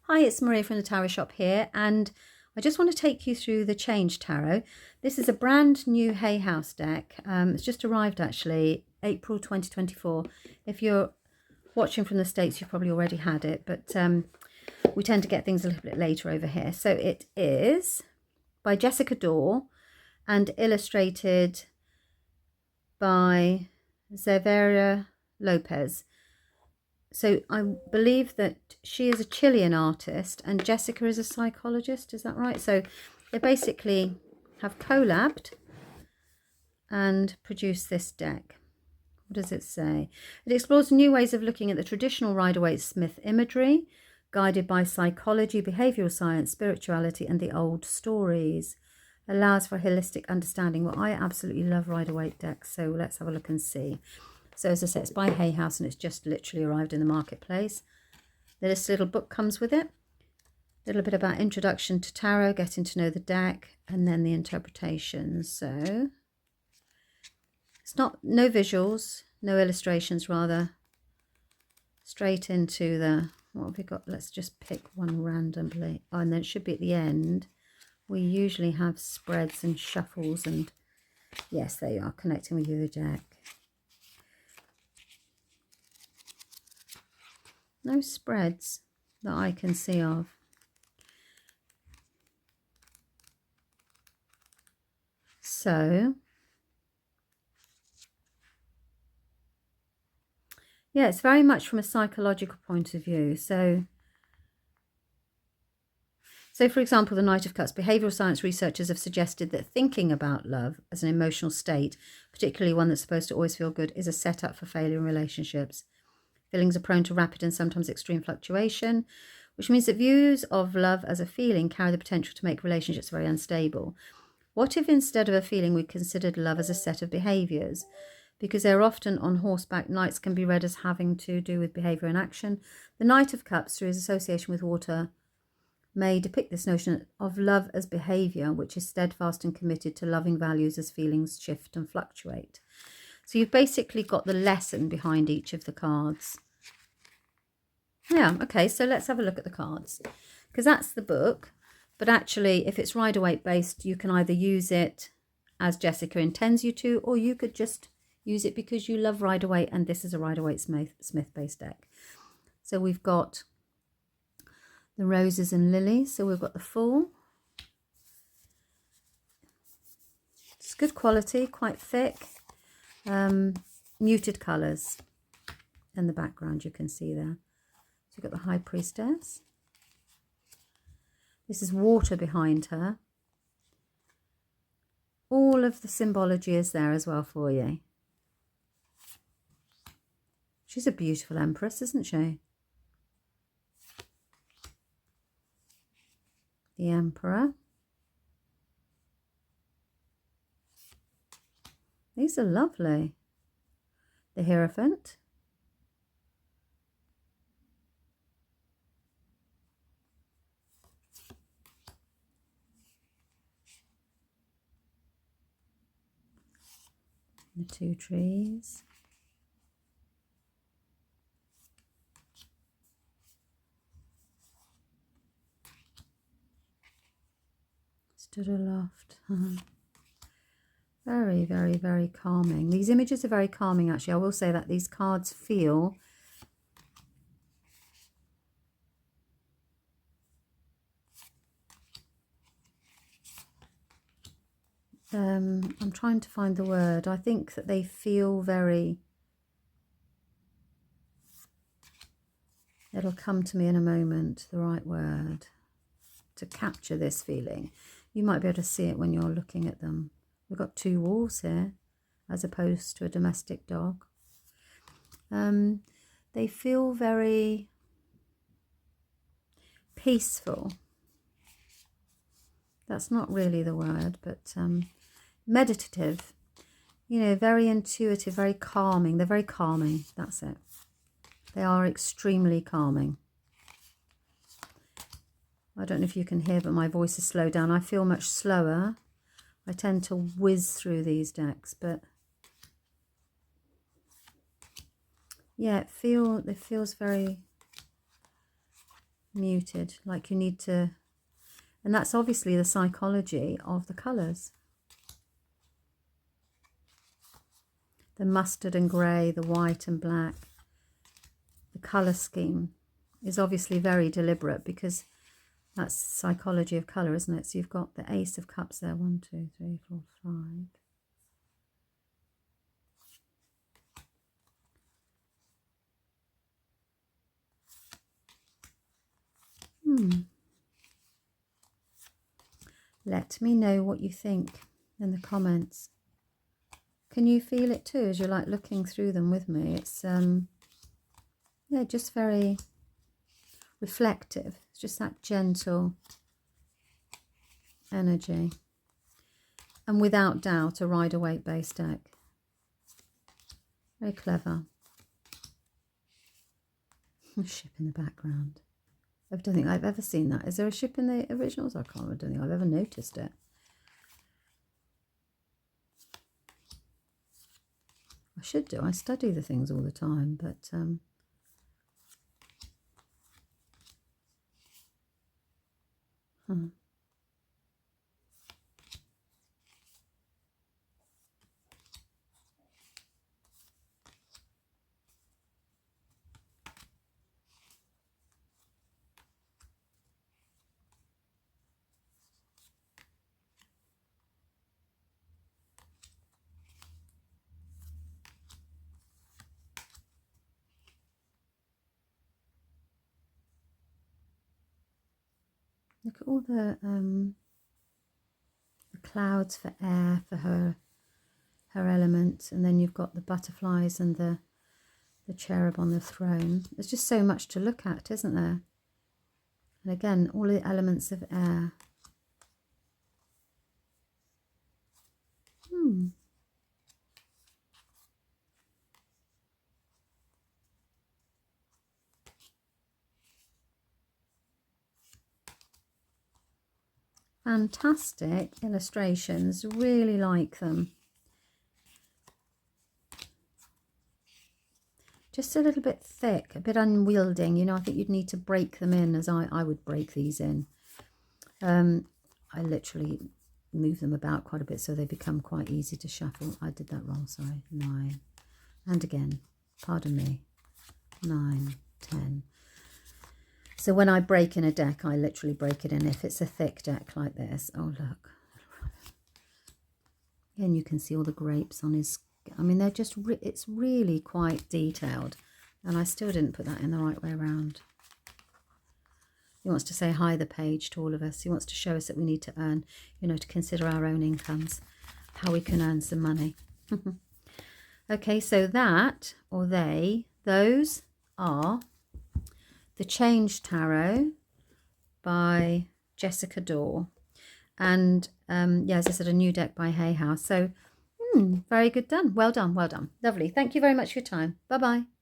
Hi, it's Maria from the Tarot Shop here, and I just want to take you through the Thechangetarot. This is a brand new Hay House deck. It's just arrived actually, April 2024. If you're watching from the States, you've probably already had it, but we tend to get things a little bit later over here. So it is by Jessica Dorr and illustrated by Zevera Lopez. So I believe that she is a Chilean artist and Jessica is a psychologist. Is that right? So they basically have collabed and produced this deck. What does it say? It explores new ways of looking at the traditional Rider-Waite Smith imagery, guided by psychology, behavioural science, spirituality, and the old stories. Allows for a holistic understanding. Well, I absolutely love Rider-Waite decks, so let's have a look and see. So as I said, it's by Hay House and it's just literally arrived in the marketplace. This little book comes with it. A little bit about introduction to tarot, getting to know the deck, and then the interpretations. So it's no visuals, no illustrations, rather. Straight into the, what have we got? Let's just pick one randomly. Oh, and then it should be at the end. We usually have spreads and shuffles, and yes, there you are, connecting with the deck. No spreads that I can see of. So, yeah, it's very much from a psychological point of view. So for example, the Knight of Cups, behavioural science researchers have suggested that thinking about love as an emotional state, particularly one that's supposed to always feel good, is a setup for failure in relationships. Feelings are prone to rapid and sometimes extreme fluctuation, which means that views of love as a feeling carry the potential to make relationships very unstable. What if instead of a feeling we considered love as a set of behaviours? Because they're often on horseback, knights can be read as having to do with behaviour and action. The Knight of Cups, through his association with water, may depict this notion of love as behaviour, which is steadfast and committed to loving values as feelings shift and fluctuate. So you've basically got the lesson behind each of the cards. Yeah, okay, so let's have a look at the cards. Because that's the book, but actually if it's Rider-Waite based, you can either use it as Jessica intends you to, or you could just use it because you love Rider-Waite and this is a Rider-Waite Smith based deck. So we've got the roses and lilies, so we've got the Fool. It's good quality, quite thick. Muted colours in the background, you can see there. So you've got the High Priestess. This is water behind her. All of the symbology is there as well for you. She's a beautiful Empress, isn't she? The Emperor. These are lovely. The Hierophant. The Two Trees. Stood aloft. Very, very, very calming. These images are very calming, actually. I will say that these cards feel I'm trying to find the word. I think that they feel very, it'll come to me in a moment, the right word to capture this feeling. You might be able to see it when you're looking at them. We've got two wolves here as opposed to a domestic dog. They feel very peaceful. That's not really the word, but meditative, you know, very intuitive, very calming. They're very calming. That's it. They are extremely calming. I don't know if you can hear, but my voice is slowed down. I feel much slower. I tend to whiz through these decks, but yeah, it feels very muted, like you need to, and that's obviously the psychology of the colours. The mustard and grey, the white and black, the colour scheme is obviously very deliberate because that's psychology of colour, isn't it? So you've got the Ace of Cups there, 1, 2, 3, 4, 5. Let me know what you think in the comments. Can you feel it too as you're like looking through them with me? It's yeah, just very reflective. It's just that gentle energy. And without doubt, a Rider-Waite based deck. Very clever. A ship in the background. I don't think I've ever seen that. Is there a ship in the originals? I don't think I've ever noticed it. I should do. I study the things all the time, but look at all the clouds for air, for her element, and then you've got the butterflies and the cherub on the throne. There's just so much to look at, isn't there? And again, all the elements of air. Fantastic illustrations, really like them. Just a little bit thick, a bit unwielding, you know. I think you'd need to break them in, as I would break these in. I literally move them about quite a bit so they become quite easy to shuffle. I did that wrong, sorry. 9, and again, pardon me, 9, 10. So when I break in a deck, I literally break it in. If it's a thick deck like this, oh look. Again, you can see all the grapes on his, I mean, they're just, it's really quite detailed. And I still didn't put that in the right way around. He wants to say hi the page to all of us. He wants to show us that we need to earn, you know, to consider our own incomes, how we can earn some money. Okay, so that, or they, those are Thechangetarot by Jessica Dorr. And yeah, as I said, a new deck by Hay House. So very good done. Well done. Well done. Lovely. Thank you very much for your time. Bye-bye.